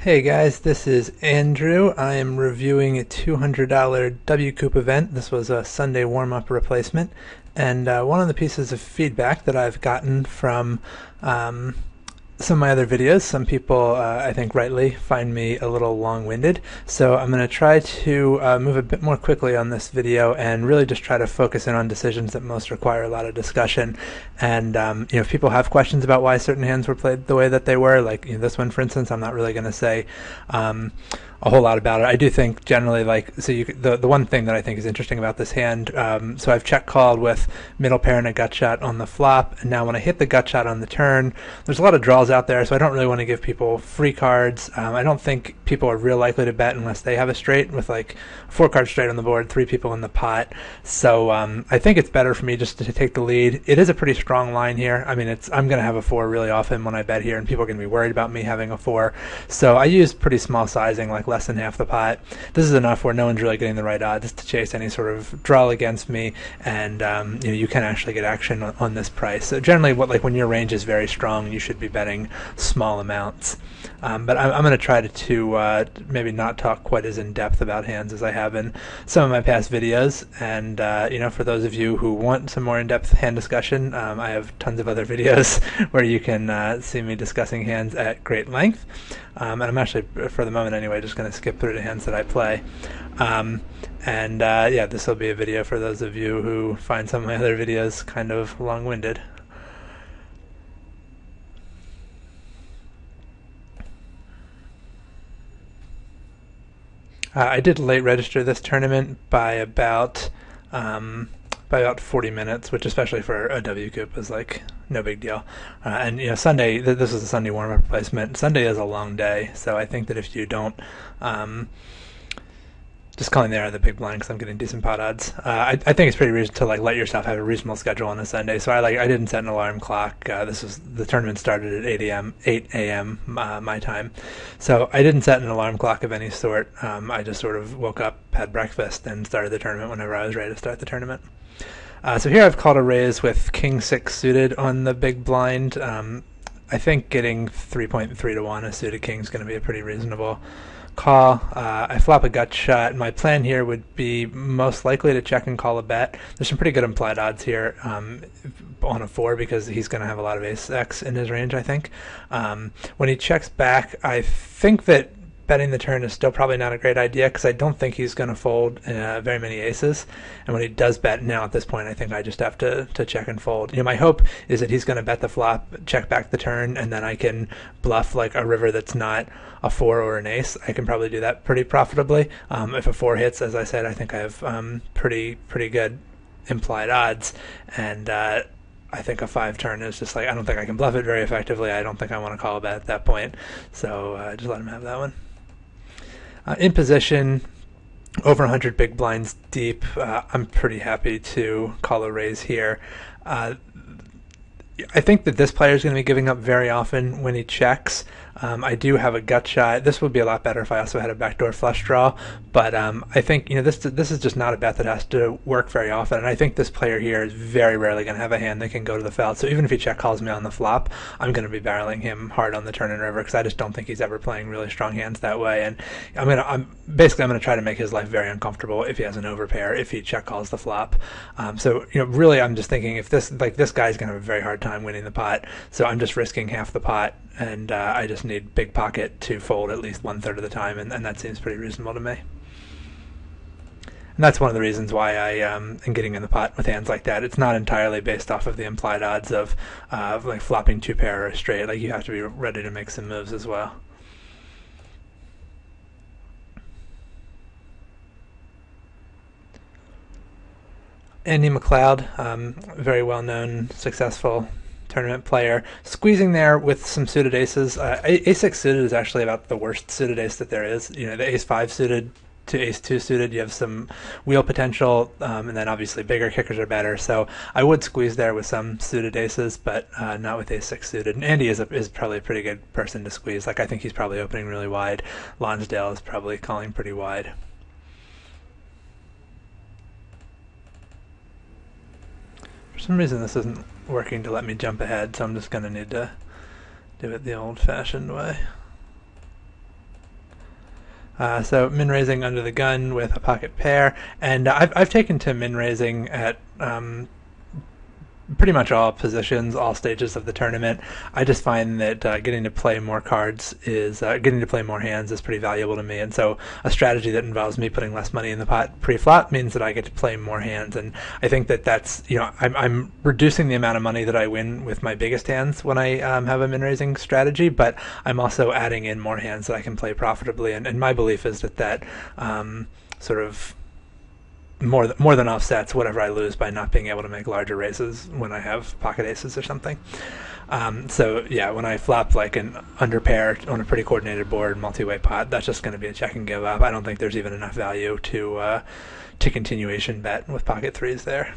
Hey guys, this is Andrew. I am reviewing a $200 WCOOP event. This was a Sunday warm-up replacement, and one of the pieces of feedback that I've gotten from some of my other videos, some people, I think rightly, find me a little long-winded, so I'm going to try to move a bit more quickly on this video and really just try to focus in on decisions that most require a lot of discussion. And if people have questions about why certain hands were played the way that they were, like this one for instance, I'm not really going to say a whole lot about it. I do think generally, the one thing that I think is interesting about this hand, so I've check called with middle pair and a gut shot on the flop, and now when I hit the gut shot on the turn, there's a lot of draws out there, so I don't really want to give people free cards. I don't think people are real likely to bet unless they have a straight with like 4 card straight on the board, 3 people in the pot. So I think it's better for me just to take the lead. It is a pretty strong line here. I mean, I'm going to have a 4 really often when I bet here, and people are going to be worried about me having a 4. So I use pretty small sizing, like less than half the pot. This is enough where no one's really getting the right odds to chase any sort of draw against me, and you can actually get action on this price. So generally, when your range is very strong, you should be betting small amounts. But I'm going to try to maybe not talk quite as in depth about hands as I have in some of my past videos. And for those of you who want some more in-depth hand discussion, I have tons of other videos where you can see me discussing hands at great length. And I'm actually, for the moment anyway, just going to skip through the hands that I play. This will be a video for those of you who find some of my other videos kind of long-winded. I did late register this tournament by about 40 minutes, which especially for a WCOOP is like no big deal. Sunday, this is a Sunday warm-up replacement. Sunday is a long day, so I think that if you don't just calling there at the big blind because I'm getting decent pot odds. I think it's pretty reasonable to let yourself have a reasonable schedule on a Sunday. So I didn't set an alarm clock. The tournament started at 8 a.m. My time, so I didn't set an alarm clock of any sort. I just sort of woke up, had breakfast, and started the tournament whenever I was ready to start the tournament. So here I've called a raise with King 6 suited on the big blind. I think getting 3.3 to 1 a suited king is going to be a pretty reasonable call. I flop a gut shot. My plan here would be most likely to check and call a bet. There's some pretty good implied odds here on a 4 because he's going to have a lot of ace-x in his range, I think. When he checks back, I think that betting the turn is still probably not a great idea because I don't think he's going to fold very many aces. And when he does bet now at this point, I think I just have to check and fold. My hope is that he's going to bet the flop, check back the turn, and then I can bluff like a river that's not a 4 or an ace. I can probably do that pretty profitably. If a 4 hits, as I said, I think I have pretty good implied odds. And I think a 5 turn is just I don't think I can bluff it very effectively. I don't think I want to call a bet at that point. So just let him have that one. In position, over 100 big blinds deep, I'm pretty happy to call a raise here. I think that this player is going to be giving up very often when he checks. I do have a gut shot. This would be a lot better if I also had a backdoor flush draw, but I think this is just not a bet that has to work very often, and I think this player here is very rarely going to have a hand that can go to the felt. So even if he check calls me on the flop, I'm going to be barreling him hard on the turn and river because I just don't think he's ever playing really strong hands that way, and I'm going to try to make his life very uncomfortable if he has an overpair if he check calls the flop. Really I'm just thinking if this guy's going to have a very hard time winning the pot, so I'm just risking half the pot, and I just need big pocket to fold at least 1/3 of the time, and that seems pretty reasonable to me. And that's one of the reasons why I am getting in the pot with hands like that. It's not entirely based off of the implied odds of flopping 2 pair or straight. You have to be ready to make some moves as well. Andy McLeod, very well-known, successful tournament player, squeezing there with some suited aces. Ace-6 suited is actually about the worst suited ace that there is. The ace-5 suited to ace-2 suited, you have some wheel potential, and then obviously bigger kickers are better. So I would squeeze there with some suited aces, but not with ace-6 suited. And Andy is probably a pretty good person to squeeze. I think he's probably opening really wide. Lonsdale is probably calling pretty wide. For some reason this isn't working to let me jump ahead, so I'm just going to need to do it the old-fashioned way. So min raising under the gun with a pocket pair, and I've taken to min raising at pretty much all positions, all stages of the tournament. I just find that getting to play more cards is getting to play more hands is pretty valuable to me, and so a strategy that involves me putting less money in the pot pre-flop means that I get to play more hands, and I think that that's, I'm reducing the amount of money that I win with my biggest hands when I have a min-raising strategy, but I'm also adding in more hands that I can play profitably, and my belief is that sort of more than offsets whatever I lose by not being able to make larger raises when I have pocket aces or something. So yeah, when I flop like an under pair on a pretty coordinated board, multi-way pot, that's just going to be a check and give up. I don't think there's even enough value to continuation bet with pocket threes there.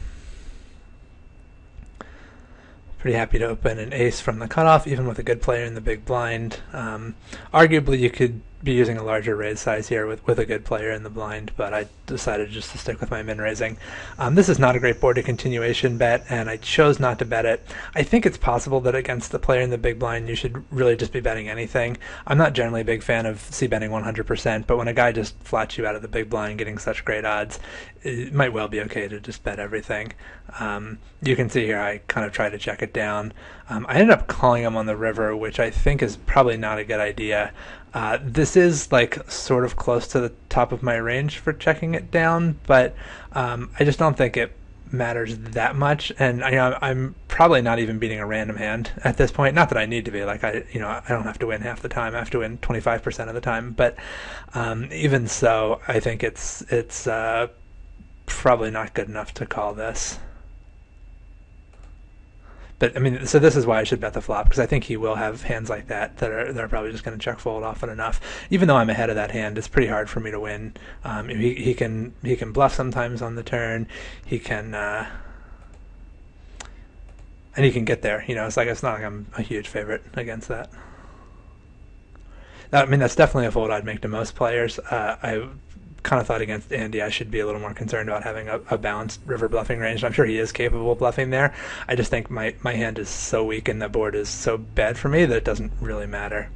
Pretty happy to open an ace from the cutoff, even with a good player in the big blind. Arguably, you could be using a larger raise size here with a good player in the blind, but I decided just to stick with my min raising. This is not a great board to continuation bet, and I chose not to bet it. I think it's possible that against the player in the big blind, you should really just be betting anything. I'm not generally a big fan of c-betting 100%, but when a guy just flats you out of the big blind getting such great odds, it might well be okay to just bet everything. You can see here I kind of tried to check it down. I ended up calling him on the river, which I think is probably not a good idea. This is like sort of close to the top of my range for checking it down, but I just don't think it matters that much, and I'm probably not even beating a random hand at this point. Not that I need to be. Like I don't have to win half the time. I have to win 25% of the time. But even so, I think it's probably not good enough to call this. But I mean, so this is why I should bet the flop, because I think he will have hands like that are probably just going to check fold often enough. Even though I'm ahead of that hand, it's pretty hard for me to win. He can bluff sometimes on the turn. He can and he can get there. It's not like I'm a huge favorite against that. I mean, that's definitely a fold I'd make to most players. I kind of thought against Andy I should be a little more concerned about having a balanced river bluffing range. I'm sure he is capable of bluffing there. I just think my hand is so weak and the board is so bad for me that it doesn't really matter.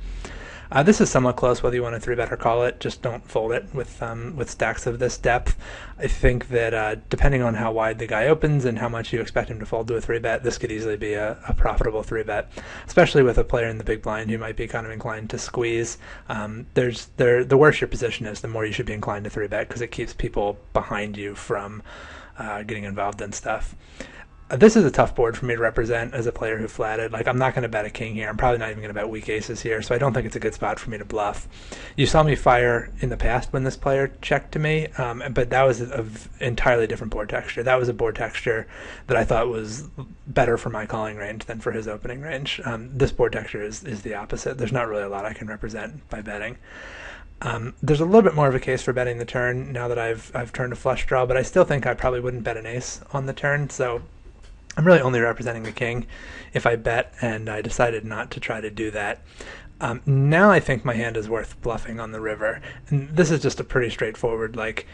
This is somewhat close whether you want to 3-bet or call it. Just don't fold it with stacks of this depth. I think that depending on how wide the guy opens and how much you expect him to fold to a 3-bet, this could easily be a profitable 3-bet, especially with a player in the big blind who might be kind of inclined to squeeze. The worse your position is, the more you should be inclined to 3-bet, because it keeps people behind you from getting involved in stuff. This is a tough board for me to represent as a player who flatted. Like, I'm not going to bet a king here. I'm probably not even going to bet weak aces here, so I don't think it's a good spot for me to bluff. You saw me fire in the past when this player checked to me, but that was an entirely different board texture. That was a board texture that I thought was better for my calling range than for his opening range. This board texture is the opposite. There's not really a lot I can represent by betting. There's a little bit more of a case for betting the turn now that I've turned a flush draw, but I still think I probably wouldn't bet an ace on the turn, so I'm really only representing the king if I bet, and I decided not to try to do that. Now I think my hand is worth bluffing on the river, and this is just a pretty straightforward, like,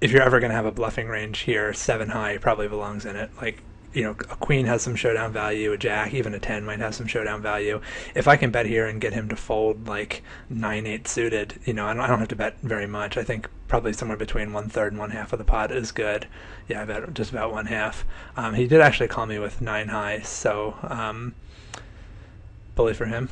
if you're ever going to have a bluffing range here, 7 high probably belongs in it. Like, a queen has some showdown value, a jack, even a 10 might have some showdown value. If I can bet here and get him to fold like 9-8 suited, I don't have to bet very much. I think probably somewhere between 1/3 and 1/2 of the pot is good. Yeah, I bet just about 1/2. He did actually call me with 9 high, so bully for him.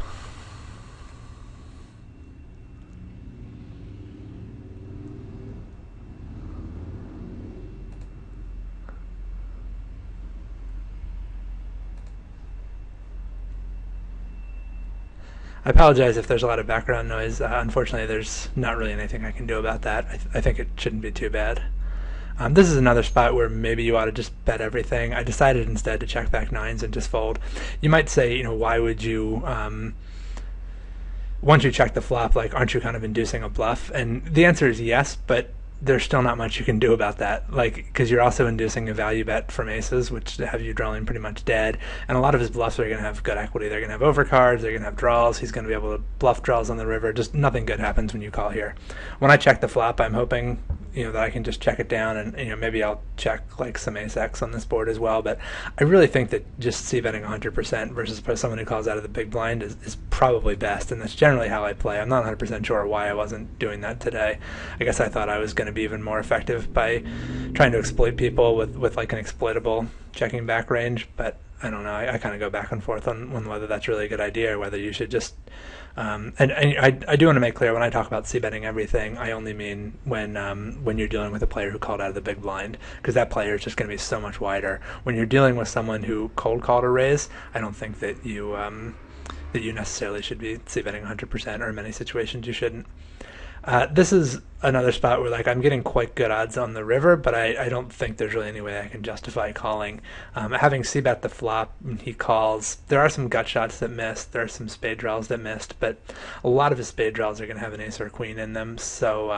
I apologize if there's a lot of background noise. Unfortunately, there's not really anything I can do about that. I think it shouldn't be too bad. This is another spot where maybe you ought to just bet everything. I decided instead to check back 9s and just fold. You might say, why would you, once you check the flop, like, aren't you kind of inducing a bluff? And the answer is yes, but there's still not much you can do about that, like, because you're also inducing a value bet from aces, which have you drawing pretty much dead, and a lot of his bluffs are going to have good equity. They're going to have overcards, they're going to have draws, he's going to be able to bluff draws on the river. Just nothing good happens when you call here. When I check the flop, I'm hoping that I can just check it down, and maybe I'll check like some ace X on this board as well. But I really think that just c betting 100% versus someone who calls out of the big blind is probably best, and that's generally how I play. I'm not 100% sure why I wasn't doing that today. I guess I thought I was going to be even more effective by trying to exploit people with like an exploitable checking back range, but I don't know. I kind of go back and forth on whether that's really a good idea or whether you should just. And I do want to make clear, when I talk about c-betting everything, I only mean when you're dealing with a player who called out of the big blind, because that player is just going to be so much wider. When you're dealing with someone who cold called a raise, I don't think that you necessarily should be c-betting 100%, or in many situations you shouldn't. This is another spot where I'm getting quite good odds on the river, but I don't think there's really any way I can justify calling. Having c-bet the flop, he calls. There are some gut shots that missed. There are some spade draws that missed, but a lot of his spade draws are going to have an ace or queen in them. So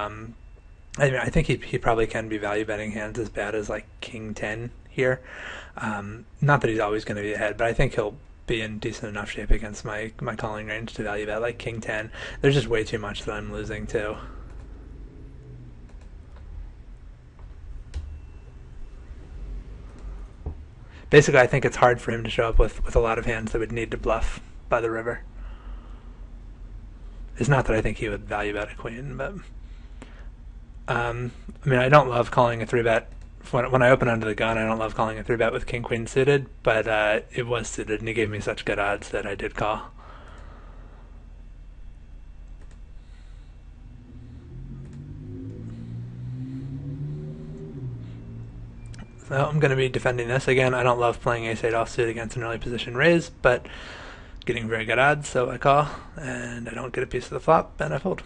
I think he probably can be value betting hands as bad as like king 10 here. Not that he's always going to be ahead, but I think he'll be in decent enough shape against my calling range to value bet like king 10. There's just way too much that I'm losing to. Basically, I think it's hard for him to show up with a lot of hands that would need to bluff by the river. It's not that I think he would value bet a queen, but I don't love calling a 3-bet. When I open under the gun, I don't love calling a 3-bet with king queen suited, but it was suited, and he gave me such good odds that I did call. So I'm going to be defending this again. I don't love playing ace-8 offsuit against an early position raise, but getting very good odds, so I call, and I don't get a piece of the flop, and I fold.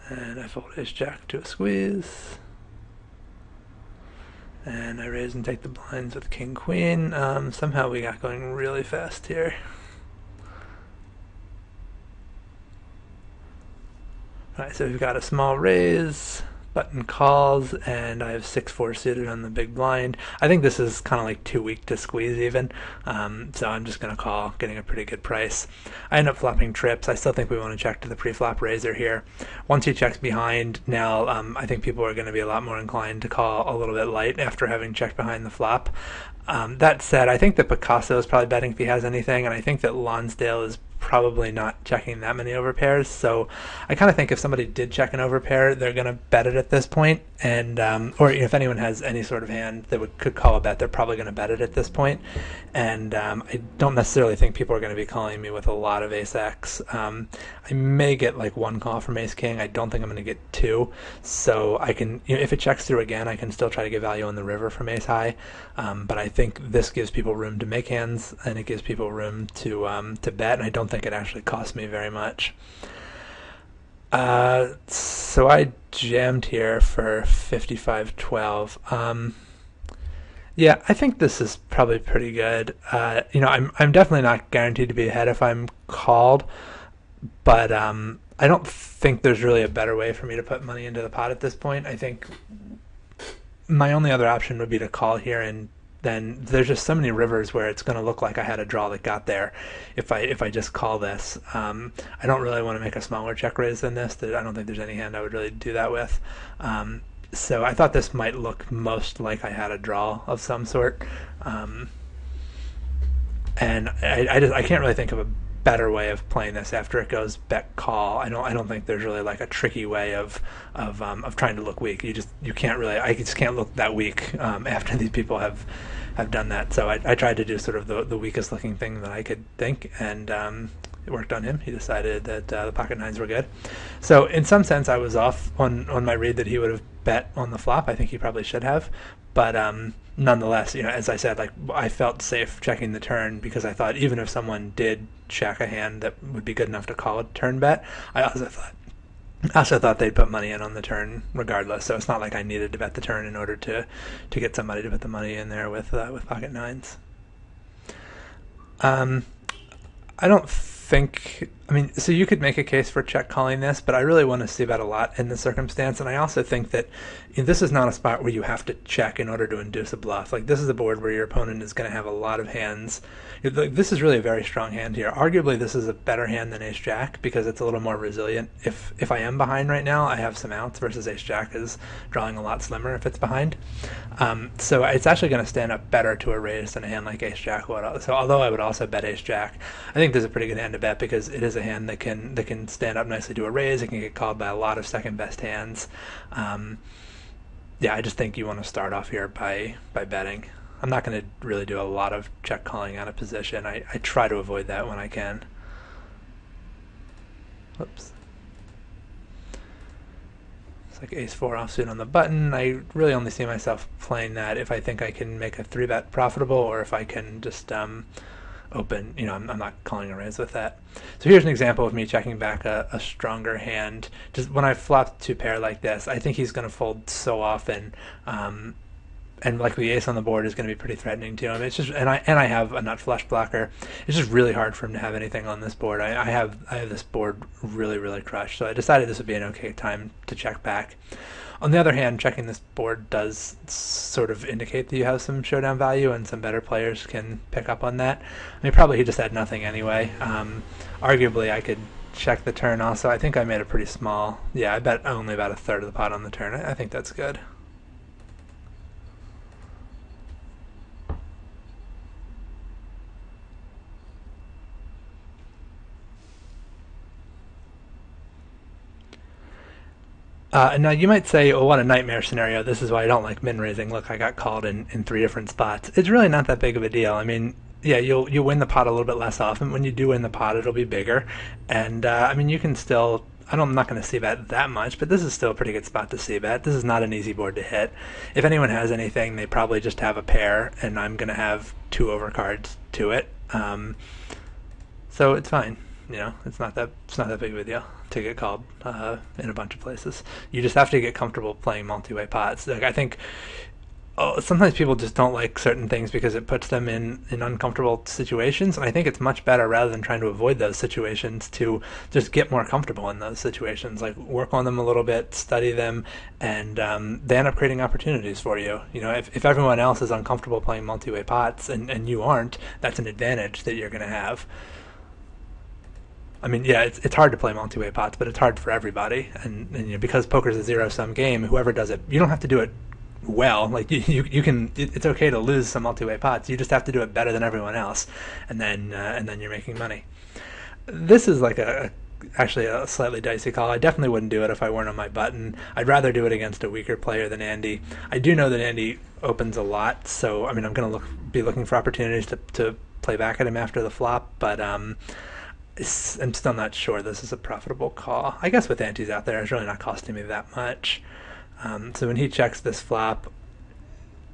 And I fold ace-jack to a squeeze. And I raise and take the blinds with king-queen. Somehow we got going really fast here. Alright, so we've got a small raise, button calls, and I have 6-4 suited on the big blind. I think this is kind of like too weak to squeeze even, so I'm just going to call, getting a pretty good price. I end up flopping trips. I still think we want to check to the pre-flop raiser here. Once he checks behind, now I think people are going to be a lot more inclined to call a little bit light after having checked behind the flop. That said, I think that Picasso is probably betting if he has anything, and I think that Lonsdale is probably not checking that many overpairs, so I kind of think if somebody did check an overpair, they're going to bet it at this point, and or if anyone has any sort of hand that could call a bet, they're probably going to bet it at this point, and I don't necessarily think people are going to be calling me with a lot of ace-x. I may get like one call from ace-king. I don't think I'm going to get two, so I can, if it checks through again, I can still try to get value on the river from ace-high, but I think this gives people room to make hands, and it gives people room to bet, and I don't think it actually cost me very much. So I jammed here for 55-12. Yeah, I think this is probably pretty good. I'm definitely not guaranteed to be ahead if I'm called, but I don't think there's really a better way for me to put money into the pot at this point. I think my only other option would be to call here, and then there's just so many rivers where it's going to look like I had a draw that got there if I just call this. I don't really want to make a smaller check raise than this. I don't think there's any hand I would really do that with. So I thought this might look most like I had a draw of some sort. And I can't really think of a better way of playing this after it goes bet call. I don't think there's really like a tricky way of trying to look weak. You can't really, I just can't look that weak after these people have done that. So I tried to do sort of the weakest looking thing that I could think, and it worked on him. He decided that the pocket nines were good. So in some sense I was off on my read that he would have bet on the flop. I think he probably should have, but nonetheless, as I said, like, I felt safe checking the turn because I thought even if someone did check a hand that would be good enough to call a turn bet, I also thought they'd put money in on the turn regardless. So it's not like I needed to bet the turn in order to get somebody to put the money in there with pocket nines. I don't think I mean, so you could make a case for check calling this, but I really want to see that a lot in the circumstance. And I also think that this is not a spot where you have to check in order to induce a bluff. Like, this is a board where your opponent is going to have a lot of hands. This is really a very strong hand here. Arguably, this is a better hand than Ace Jack because it's a little more resilient. If I am behind right now, I have some outs versus Ace Jack is drawing a lot slimmer if it's behind. So it's actually going to stand up better to a raise than a hand like Ace Jack would. So although I would also bet Ace Jack, I think this is a pretty good hand to bet because it is a hand that can stand up nicely to a raise. It can get called by a lot of second best hands. Yeah, I just think you want to start off here by betting. I'm not going to really do a lot of check calling out of position. I try to avoid that when I can. Whoops. It's like ace-4 offsuit on the button. I really only see myself playing that if I think I can make a 3-bet profitable, or if I can just open. I'm not calling a raise with that. So here's an example of me checking back a stronger hand. Just when I flop 2-pair like this, I think he's going to fold so often. And like the ace on the board is going to be pretty threatening to him. It's just, and I have a nut flush blocker. It's just really hard for him to have anything on this board. I have this board really crushed. So I decided this would be an okay time to check back. On the other hand, checking this board does sort of indicate that you have some showdown value, and some better players can pick up on that. I mean, probably he just had nothing anyway. Arguably, I could check the turn also. I think I made a pretty small. Yeah, I bet only about a third of the pot on the turn. I think that's good. Now you might say, oh, what a nightmare scenario. This is why I don't like min raising. Look, I got called in 3 different spots. It's really not that big of a deal. I mean, yeah, you'll win the pot a little bit less often. When you do win the pot, it'll be bigger. And I mean, you can still. I'm not going to see bet that much, but this is still a pretty good spot to see bet. This is not an easy board to hit. If anyone has anything, they probably just have a pair, and I'm going to have 2 overcards to it. So it's fine. It's not that big of a deal to get called in a bunch of places. You just have to get comfortable playing multi-way pots. Like, I think sometimes people just don't like certain things because it puts them in uncomfortable situations, and I think it's much better, rather than trying to avoid those situations, to just get more comfortable in those situations. Like, work on them a little bit, study them, and they end up creating opportunities for you. If everyone else is uncomfortable playing multi-way pots and you aren't, that's an advantage that you're going to have. I mean, yeah, it's hard to play multi-way pots, but it's hard for everybody. And because poker's a zero-sum game, whoever does it, you don't have to do it well. Like, you can. It's okay to lose some multi-way pots. You just have to do it better than everyone else, and then you're making money. This is like actually a slightly dicey call. I definitely wouldn't do it if I weren't on my button. I'd rather do it against a weaker player than Andy. I do know that Andy opens a lot, so I mean, I'm going to be looking for opportunities to play back at him after the flop, but I'm still not sure this is a profitable call. I guess with antes out there, it's really not costing me that much. So when he checks this flop,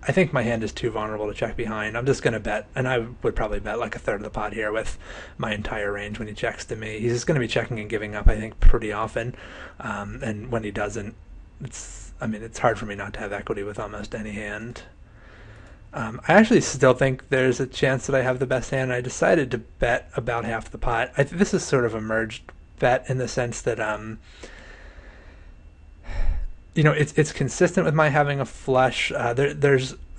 I think my hand is too vulnerable to check behind. I'm just going to bet, and I would probably bet like a third of the pot here with my entire range when he checks to me. He's just going to be checking and giving up, I think, pretty often. And when he doesn't, it's hard for me not to have equity with almost any hand. I actually still think there's a chance that I have the best hand. I decided to bet about half the pot. This is sort of a merged bet in the sense that it's consistent with my having a flush. I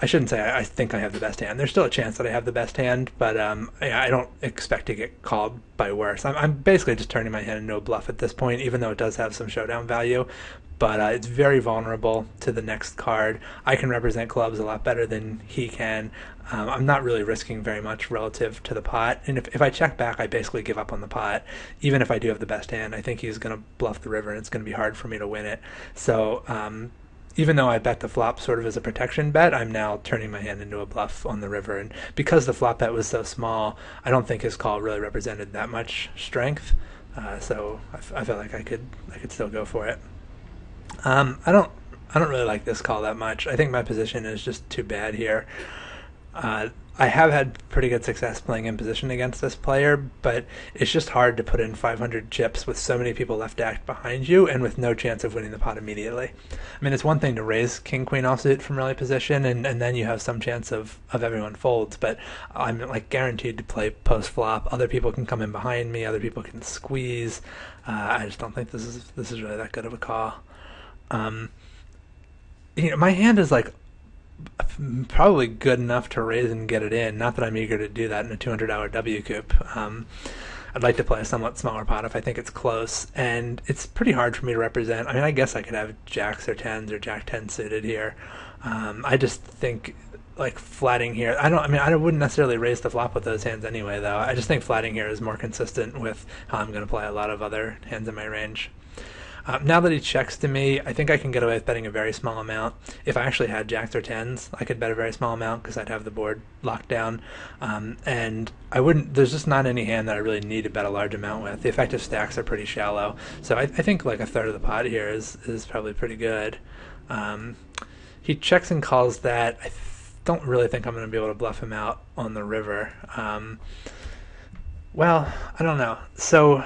shouldn't say I think I have the best hand. There's still a chance that I have the best hand, but I don't expect to get called by worse. I'm basically just turning my hand into a bluff at this point, even though it does have some showdown value. But it's very vulnerable to the next card. I can represent clubs a lot better than he can. I'm not really risking very much relative to the pot. And if I check back, I basically give up on the pot. Even if I do have the best hand, I think he's going to bluff the river, and it's going to be hard for me to win it. So even though I bet the flop sort of as a protection bet, I'm now turning my hand into a bluff on the river. And because the flop bet was so small, I don't think his call really represented that much strength. So I felt like I could still go for it. I don't really like this call that much. I think my position is just too bad here. I have had pretty good success playing in position against this player, but it's just hard to put in 500 chips with so many people left to act behind you and with no chance of winning the pot immediately. I mean, it's one thing to raise king queen offsuit from early position, and then you have some chance of everyone folds, but I'm like guaranteed to play post flop. Other people can come in behind me, other people can squeeze. I just don't think this is really that good of a call. My hand is like probably good enough to raise and get it in. Not that I'm eager to do that in a $200 WCOOP. I'd like to play a somewhat smaller pot if I think it's close, and it's pretty hard for me to represent. I mean, I guess I could have jacks or tens or jack 10 suited here. I just think like flatting here. I wouldn't necessarily raise the flop with those hands anyway, though. I just think flatting here is more consistent with how I'm going to play a lot of other hands in my range. Now that he checks to me, I think I can get away with betting a very small amount. If I actually had jacks or tens, I could bet a very small amount because I'd have the board locked down. And I wouldn't. There's just not any hand that I really need to bet a large amount with. The effective stacks are pretty shallow, so I think like a third of the pot here is probably pretty good. He checks and calls that. I don't really think I'm going to be able to bluff him out on the river. Well, I don't know. So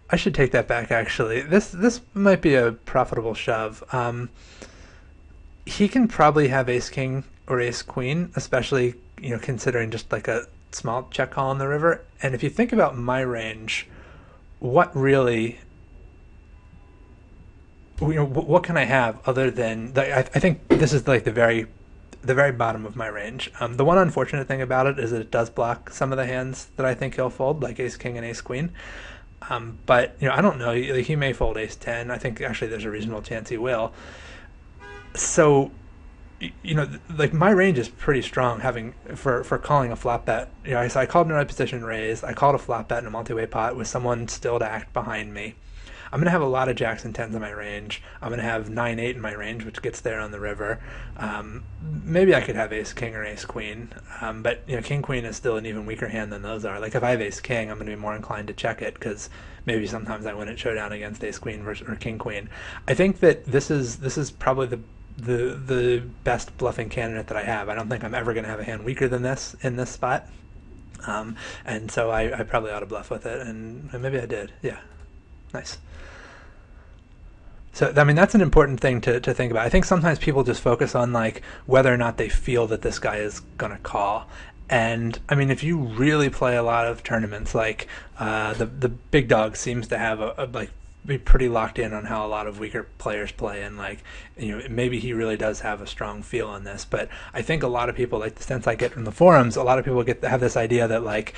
I should take that back, actually. This might be a profitable shove. He can probably have ace-king or ace-queen, especially considering just like a small check call on the river. And if you think about my range, what really, what can I have other than, I think this is like the very bottom of my range. The one unfortunate thing about it is that it does block some of the hands that I think he'll fold, like ace-king and ace-queen. But I don't know. He may fold ace 10. I think actually there's a reasonable chance he will. So, like my range is pretty strong. Having for calling a flop bet. So I called an early position raise. I called a flop bet in a multi-way pot with someone still to act behind me. I'm going to have a lot of jacks and tens in my range. I'm going to have 9-8 in my range, which gets there on the river. Maybe I could have ace-king or ace-queen, but king-queen is still an even weaker hand than those are. Like if I have ace-king, I'm going to be more inclined to check it because maybe sometimes I win at showdown against ace-queen or king-queen. I think that this is probably the best bluffing candidate that I have. I don't think I'm ever going to have a hand weaker than this in this spot, and so I probably ought to bluff with it, and maybe I did. Yeah, nice. So, I mean, that's an important thing to think about. I think sometimes people just focus on, like, whether or not they feel that this guy is going to call. And, I mean, if you really play a lot of tournaments, like, the big dog seems to have, be pretty locked in on how a lot of weaker players play. And, like, maybe he really does have a strong feel on this. But I think a lot of people, like, the sense I get from the forums, a lot of people have this idea that, like,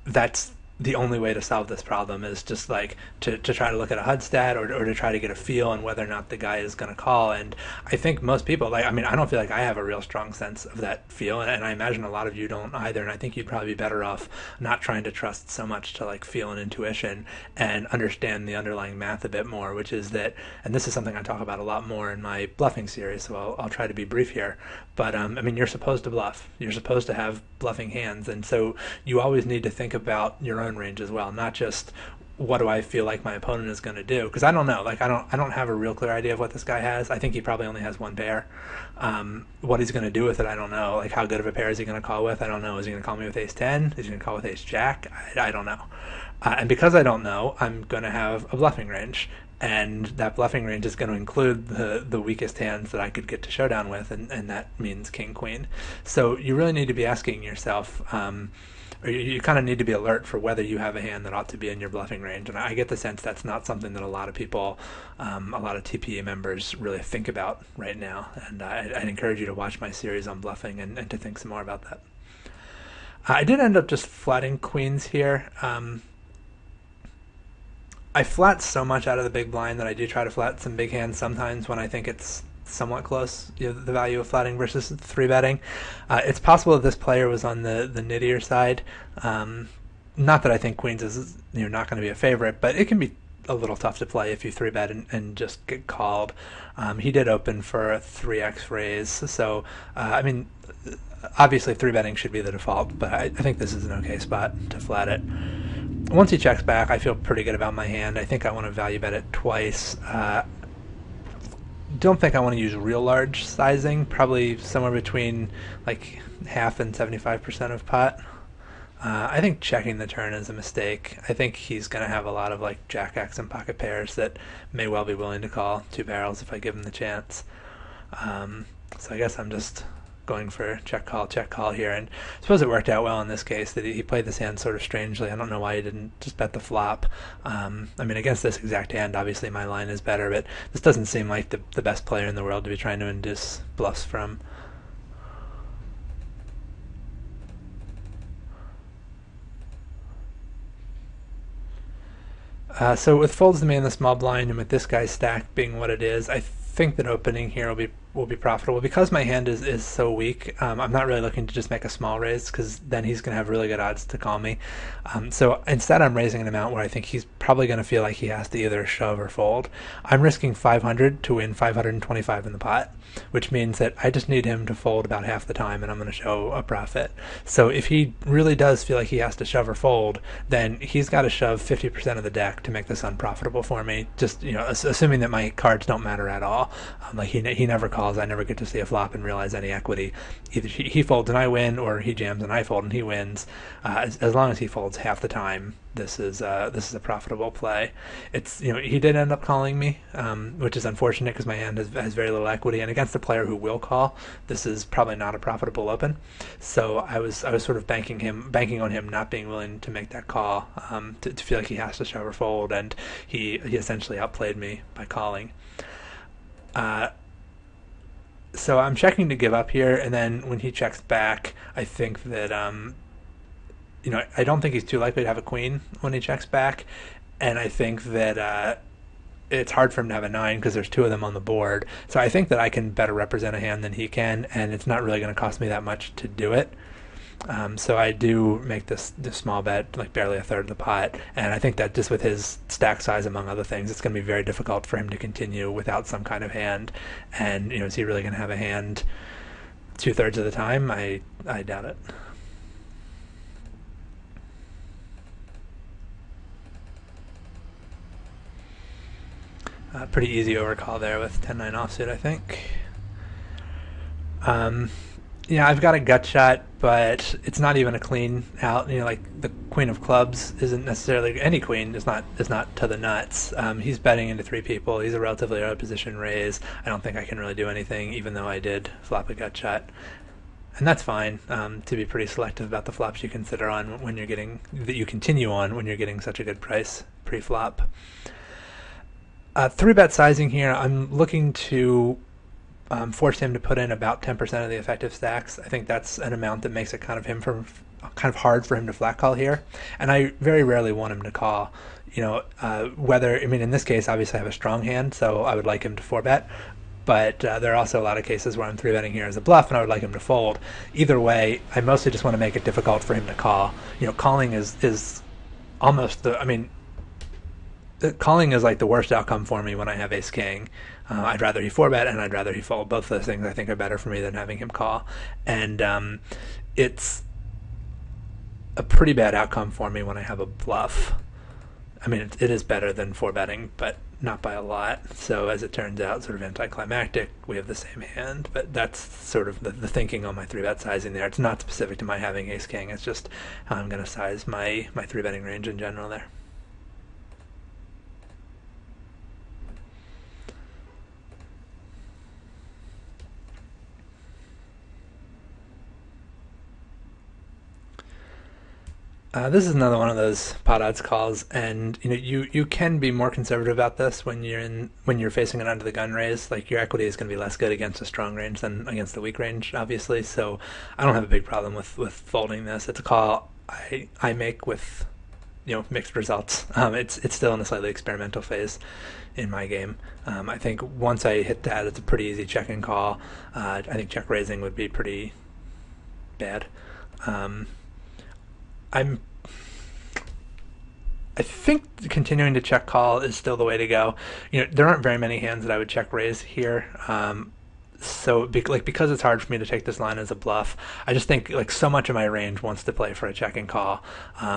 that's the only way to solve this problem is just like to try to look at a HUD stat or to try to get a feel on whether or not the guy is going to call. And I think most people, I don't feel like I have a real strong sense of that feel, and I imagine a lot of you don't either. And I think you'd probably be better off not trying to trust so much to like feel and intuition and understand the underlying math a bit more, which is that, and this is something I talk about a lot more in my bluffing series, so I'll try to be brief here. But you're supposed to bluff. You're supposed to have bluffing hands, and so you always need to think about your own range as well, not just what do I feel like my opponent is going to do, because I don't know. Like I don't have a real clear idea of what this guy has. I think he probably only has one pair. What he's going to do with it, I don't know. Like how good of a pair is he going to call with? I don't know. Is he going to call me with ace 10? Is he going to call with ace jack? I don't know. And because I don't know, I'm going to have a bluffing range. And that bluffing range is going to include the weakest hands that I could get to showdown with, and that means king, queen. So you really need to be asking yourself, or you kind of need to be alert for whether you have a hand that ought to be in your bluffing range. And I get the sense that's not something that a lot of people, a lot of TPE members really think about right now. And I'd encourage you to watch my series on bluffing and to think some more about that. I did end up just flatting queens here. I flat so much out of the big blind that I do try to flat some big hands sometimes when I think it's somewhat close, the value of flatting versus 3-betting. It's possible that this player was on the nittier side. Not that I think queens is not going to be a favorite, but it can be a little tough to play if you 3-bet and just get called. He did open for a 3x raise, so obviously 3-betting should be the default, but I think this is an okay spot to flat it. Once he checks back, I feel pretty good about my hand. I think I want to value bet it twice. don't think I want to use real large sizing, probably somewhere between like half and 75% of pot. I think checking the turn is a mistake. I think he's going to have a lot of like jack X and pocket pairs that may well be willing to call two barrels if I give him the chance. So I guess I'm just going for check call here, and I suppose it worked out well in this case that he played this hand sort of strangely. I don't know why he didn't just bet the flop. I mean, against this exact hand, obviously my line is better, but this doesn't seem like the best player in the world to be trying to induce bluffs from. So with folds to me in the small blind, and with this guy's stack being what it is, I think that opening here will be profitable because my hand is so weak. I'm not really looking to just make a small raise because then he's going to have really good odds to call me. So instead, I'm raising an amount where I think he's probably going to feel like he has to either shove or fold. I'm risking 500 to win 525 in the pot, which means that I just need him to fold about half the time, and I'm going to show a profit. So if he really does feel like he has to shove or fold, then he's got to shove 50% of the deck to make this unprofitable for me. Just assuming that my cards don't matter at all. Like he never calls. I never get to see a flop and realize any equity. Either he folds and I win, or he jams and I fold and he wins. As long as he folds half the time, this is a profitable play. It's he did end up calling me, which is unfortunate because my hand has very little equity, and against a player who will call, this is probably not a profitable open. So I was sort of banking on him not being willing to make that call, to feel like he has to shove or fold, and he essentially outplayed me by calling. So I'm checking to give up here, and then when he checks back, I think that I don't think he's too likely to have a queen when he checks back, and I think that it's hard for him to have a 9 because there's two of them on the board. So I think that I can better represent a hand than he can, and it's not really going to cost me that much to do it. So I do make this small bet, like barely a third of the pot, and I think that just with his stack size, among other things, it's going to be very difficult for him to continue without some kind of hand. And is he really going to have a hand 2/3 of the time? I doubt it. Pretty easy overcall there with 10-9 offsuit, I think. Yeah, I've got a gut shot, but it's not even a clean out. Like the queen of clubs isn't necessarily any queen. Is not to the nuts. He's betting into three people. He's a relatively early position raise. I don't think I can really do anything, even though I did flop a gut shot, and that's fine. To be pretty selective about the flops you consider on when you're getting that you continue on when you're getting such a good price pre-flop. 3-bet sizing here. I'm looking to force him to put in about 10% of the effective stacks. I think that's an amount that makes it kind of hard for him to flat call here, and I very rarely want him to call. In this case, obviously I have a strong hand, so I would like him to 4-bet. But there are also a lot of cases where I'm 3-betting here as a bluff, and I would like him to fold. Either way, I mostly just want to make it difficult for him to call. Calling is almost calling is like the worst outcome for me when I have ace king. I'd rather he 4-bet and I'd rather he fold. Both of those things I think are better for me than having him call. And it's a pretty bad outcome for me when I have a bluff. I mean, it is better than 4-betting, but not by a lot. So as it turns out, sort of anticlimactic, we have the same hand. But that's sort of the thinking on my 3-bet sizing there. It's not specific to my having ace king. It's just how I'm going to size my 3-betting range in general there. This is another one of those pot odds calls, and you can be more conservative about this when you're facing an under the gun raise. Like your equity is going to be less good against a strong range than against the weak range, obviously. So I don't have a big problem with folding this. It's a call I make with mixed results. It's still in a slightly experimental phase in my game. I think once I hit that, it's a pretty easy check and call. I think check raising would be pretty bad. I think continuing to check call is still the way to go. There aren't very many hands that I would check raise here. So because it's hard for me to take this line as a bluff, I just think like so much of my range wants to play for a check and call.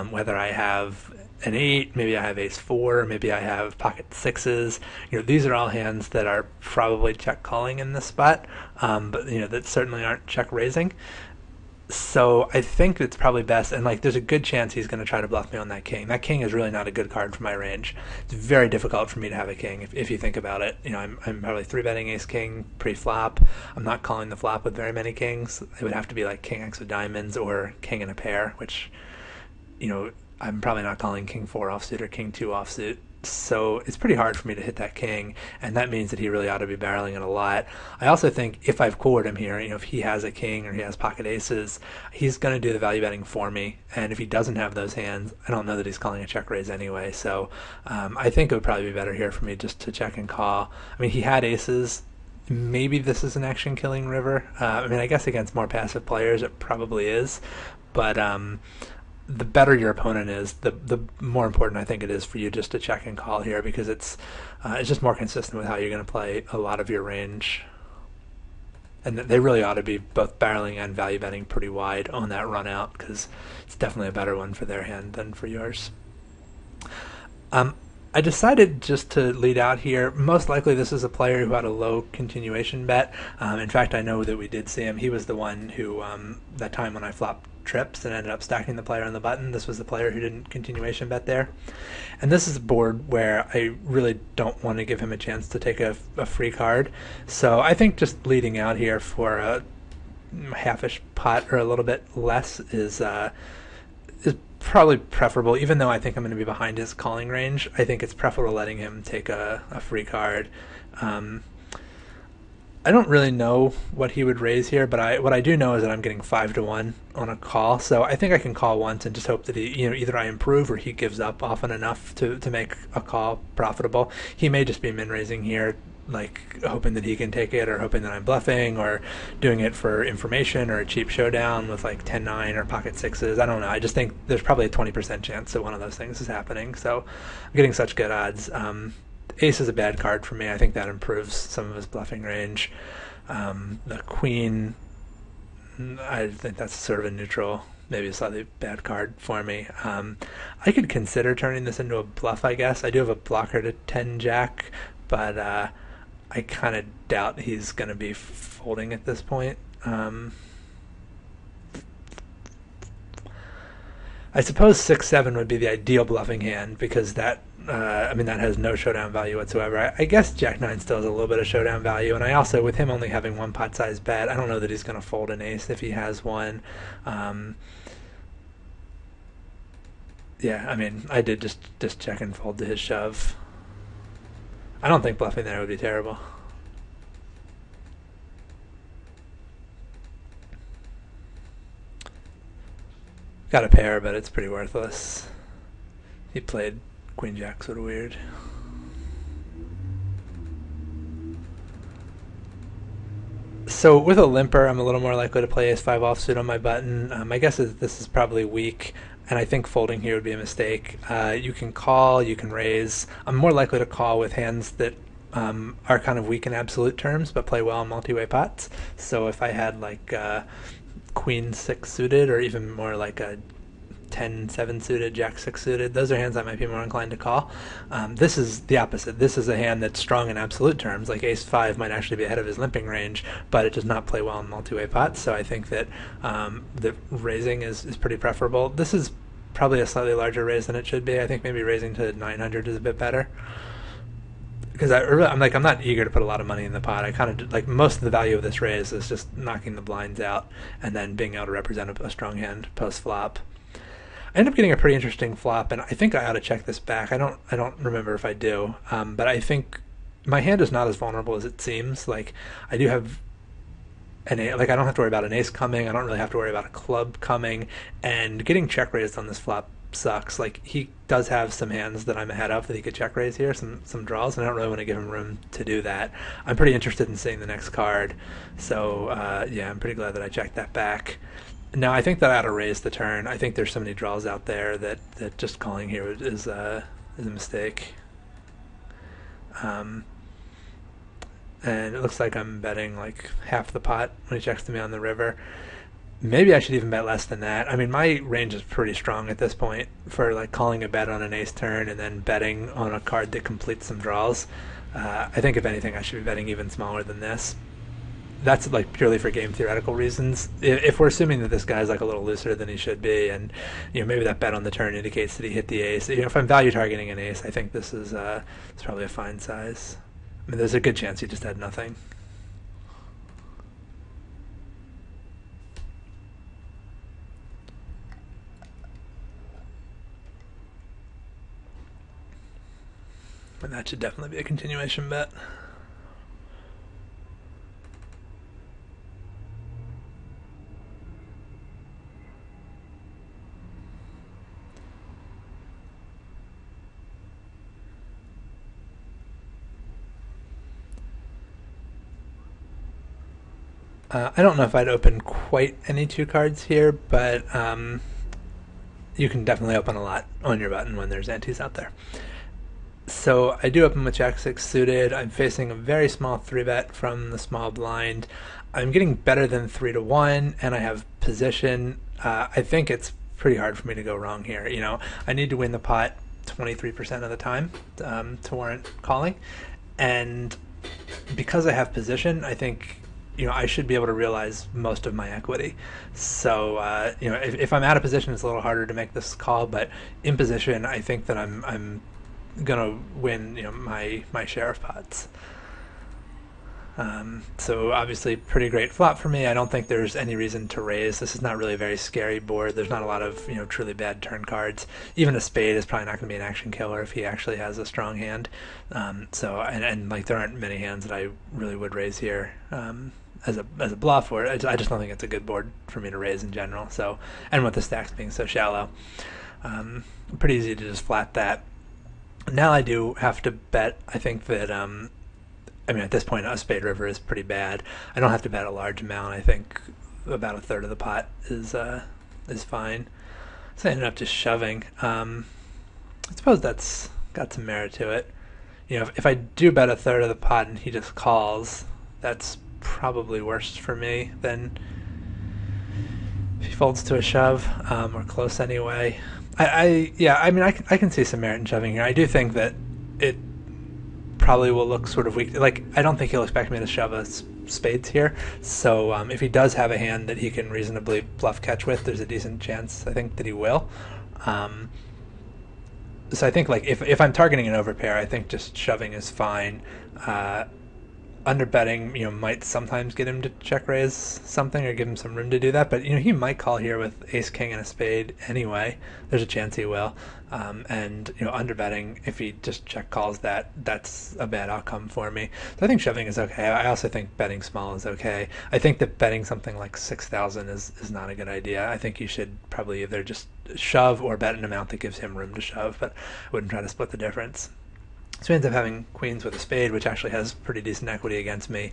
Whether I have an 8, maybe I have ace 4, maybe I have pocket 6s. These are all hands that are probably check calling in this spot, but that certainly aren't check raising. So I think it's probably best, and like there's a good chance he's going to try to bluff me on that king. That king is really not a good card for my range. It's very difficult for me to have a king if you think about it. I'm probably 3-betting ace king pre-flop. I'm not calling the flop with very many kings. It would have to be like king x of diamonds or king in a pair, which I'm probably not calling king 4 offsuit or king 2 offsuit. So it's pretty hard for me to hit that king, and that means that he really ought to be barreling it a lot. I also think if I've cored him here, if he has a king or he has pocket aces, he's going to do the value betting for me. And if he doesn't have those hands, I don't know that he's calling a check raise anyway. So I think it would probably be better here for me just to check and call. I mean, he had aces. Maybe this is an action killing river. I guess against more passive players it probably is, but the better your opponent is, the more important I think it is for you just to check and call here, because it's just more consistent with how you're going to play a lot of your range. And they really ought to be both barreling and value betting pretty wide on that run out, because it's definitely a better one for their hand than for yours. I decided just to lead out here. Most likely this is a player who had a low continuation bet. In fact, I know that we did see him. He was the one who, that time when I flopped trips and ended up stacking the player on the button, this was the player who didn't continuation bet there. And this is a board where I really don't want to give him a chance to take a free card. So I think just leading out here for a half-ish pot or a little bit less is probably preferable, even though I think I'm going to be behind his calling range. I think it's preferable letting him take a free card. I don't really know what he would raise here, but what I do know is that I'm getting 5-1 on a call, so I think I can call once and just hope that he, either I improve or he gives up often enough to make a call profitable. He may just be min raising here, like hoping that he can take it, or hoping that I'm bluffing, or doing it for information or a cheap showdown with like 10-9 or pocket 6s. I don't know. I just think there's probably a 20% chance that one of those things is happening. So I'm getting such good odds. Ace is a bad card for me. I think that improves some of his bluffing range. The queen, I think that's sort of a neutral, maybe a slightly bad card for me. I could consider turning this into a bluff, I guess. I do have a blocker to 10-jack, but I kind of doubt he's going to be folding at this point. I suppose 6-7 would be the ideal bluffing hand, because that that has no showdown value whatsoever. I guess Jack-9 still has a little bit of showdown value, and I also, with him only having one pot size bet, I don't know that he's going to fold an ace if he has one. I did just check and fold to his shove. I don't think bluffing there would be terrible. Got a pair, but it's pretty worthless. He played Queen Jack, sort of weird. So with a limper, I'm a little more likely to play ace-5 offsuit on my button. My guess is this is probably weak, and I think folding here would be a mistake. You can call, you can raise. I'm more likely to call with hands that are kind of weak in absolute terms, but play well in multi-way pots. So if I had like Queen 6 suited, or even more like a 10-7 suited, Jack 6 suited, those are hands I might be more inclined to call. This is the opposite. This is a hand that's strong in absolute terms. Like ace 5 might actually be ahead of his limping range, but it does not play well in multi-way pots. So I think that the raising is pretty preferable. This is probably a slightly larger raise than it should be. I think maybe raising to 900 is a bit better, because I'm not eager to put a lot of money in the pot. I kind of like most of the value of this raise is just knocking the blinds out and then being able to represent a strong hand post flop. I end up getting a pretty interesting flop, and I think I ought to check this back. I don't remember if I do, but I think my hand is not as vulnerable as it seems. Like I do have I don't have to worry about an ace coming. I don't really have to worry about a club coming, and getting check raised on this flop sucks. Like he does have some hands that I'm ahead of that he could check raise here, some draws, and I don't really want to give him room to do that. I'm pretty interested in seeing the next card, so I'm pretty glad that I checked that back. Now I think that I ought to raise the turn. I think there's so many draws out there that just calling here is a mistake. and it looks like I'm betting like half the pot when he checks to me on the river. Maybe I should even bet less than that. I mean, my range is pretty strong at this point for like calling a bet on an ace turn and then betting on a card that completes some draws. I think if anything, I should be betting even smaller than this. That's like purely for game theoretical reasons. If we're assuming that this guy's like a little looser than he should be, and maybe that bet on the turn indicates that he hit the ace. If I'm value targeting an ace, I think this is it's probably a fine size. I mean, there's a good chance he just had nothing. And that should definitely be a continuation bet. I don't know if I'd open quite any two cards here, but you can definitely open a lot on your button when there's antes out there. So I do open with Jack-6 suited. I'm facing a very small 3-bet from the small blind. I'm getting better than 3-1, and I have position. I think it's pretty hard for me to go wrong here. I need to win the pot 23% of the time to warrant calling, and because I have position, I think I should be able to realize most of my equity. So if I'm out of position, it's a little harder to make this call, but in position, I think that I'm gonna win my share of pots. So obviously pretty great flop for me. I don't think there's any reason to raise. This is not really a very scary board. There's not a lot of truly bad turn cards. Even a spade is probably not going to be an action killer if he actually has a strong hand. And like there aren't many hands that I really would raise here as a bluff, or I just don't think it's a good board for me to raise in general. So, and with the stacks being so shallow, pretty easy to just flat that. Now I do have to bet. I think that at this point a spade river is pretty bad. I don't have to bet a large amount. I think about a third of the pot is fine. So I ended up just shoving. I suppose that's got some merit to it. If I do bet a third of the pot and he just calls, that's probably worse for me than if he folds to a shove, or close anyway. I can see some merit in shoving here. I do think that it probably will look sort of weak. Like, I don't think he'll expect me to shove a spades here. So if he does have a hand that he can reasonably bluff catch with, there's a decent chance, I think, that he will. So I think, like, if I'm targeting an overpair, I think just shoving is fine. Underbetting, might sometimes get him to check raise something or give him some room to do that, but he might call here with ace king and a spade anyway. There's a chance he will, and underbetting, if he just check calls that's a bad outcome for me. So I think shoving is okay. I also think betting small is okay. I think that betting something like 6,000 is not a good idea. I think you should probably either just shove or bet an amount that gives him room to shove, but I wouldn't try to split the difference. So he ends up having queens with a spade, which actually has pretty decent equity against me.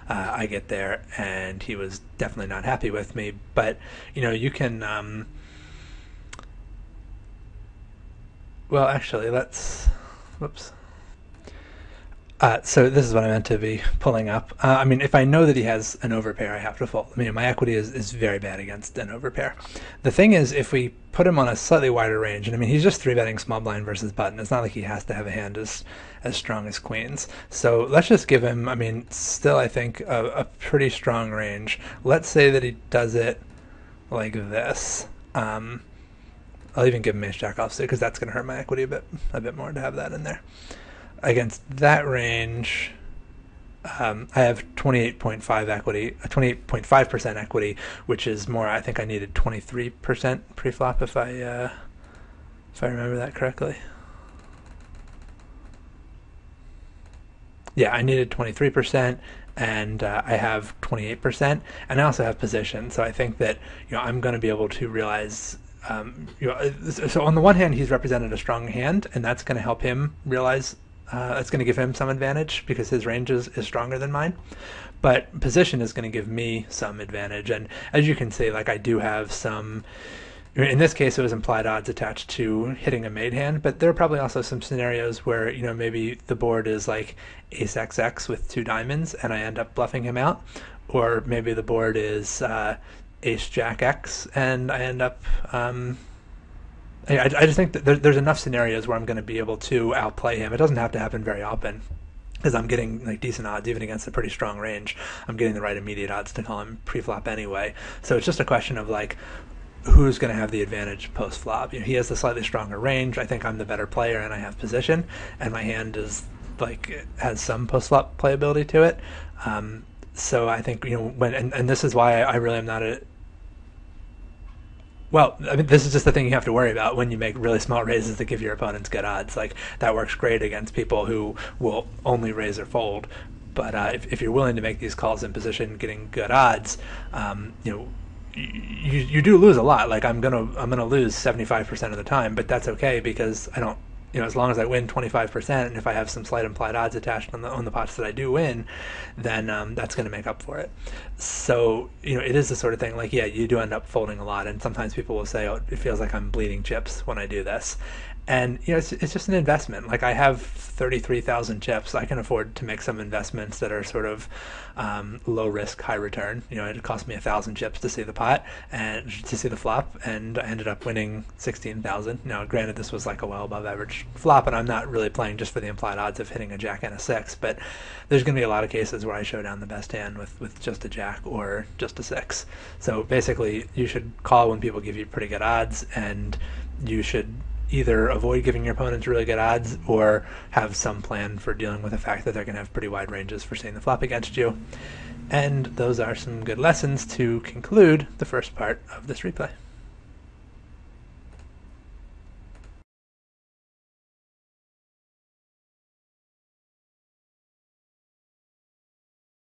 I get there, and he was definitely not happy with me. But, you can... well, actually, let's... Whoops. So this is what I meant to be pulling up. If I know that he has an overpair, I have to fold. My equity is very bad against an overpair. The thing is, if we put him on a slightly wider range, and he's just 3-betting small blind versus button. It's not like he has to have a hand as strong as queens. So let's just give him, still I think a pretty strong range. Let's say that he does it like this. I'll even give him ace jack offsuit because that's going to hurt my equity a bit more to have that in there. Against that range, I have 28.5 equity, 28.5% equity, which is more. I think I needed 23% pre-flop if I remember that correctly. Yeah, I needed 23%, and I have 28%, and I also have position. So I think that I'm going to be able to realize. So on the one hand, he's represented a strong hand, and that's going to help him realize. It's going to give him some advantage because his range is stronger than mine. But position is going to give me some advantage. And as you can see, like I do have some in this case, it was implied odds attached to hitting a made hand, but there are probably also some scenarios where, maybe the board is like ace XX with two diamonds and I end up bluffing him out, or maybe the board is ace jack X and I end up. I just think that there's enough scenarios where I'm going to be able to outplay him. It doesn't have to happen very often, because I'm getting like decent odds even against a pretty strong range. I'm getting the right immediate odds to call him pre-flop anyway. So it's just a question of like, who's going to have the advantage post-flop. He has the slightly stronger range. I think I'm the better player and I have position, and my hand is like has some post-flop playability to it. So I think when and this is why I really am not a. Well, I mean, this is just the thing you have to worry about when you make really small raises that give your opponents good odds. Like that works great against people who will only raise or fold. But if you're willing to make these calls in position, getting good odds, you do lose a lot. Like I'm gonna lose 75% of the time, but that's okay because I don't. As long as I win 25%, and if I have some slight implied odds attached on the pots that I do win, then that's going to make up for it. So it is the sort of thing. Like you do end up folding a lot, and sometimes people will say, "Oh, it feels like I'm bleeding chips when I do this." And it's just an investment. Like I have 33,000 chips. I can afford to make some investments that are sort of low risk, high return. It cost me 1,000 chips to see the pot and to see the flop, and I ended up winning 16,000. Now, granted, this was like a well above average flop, and I'm not really playing just for the implied odds of hitting a jack and a six. But there's going to be a lot of cases where I show down the best hand with just a jack or just a six. So basically, you should call when people give you pretty good odds, and you should either avoid giving your opponents really good odds or have some plan for dealing with the fact that they're going to have pretty wide ranges for seeing the flop against you. And those are some good lessons to conclude the first part of this replay.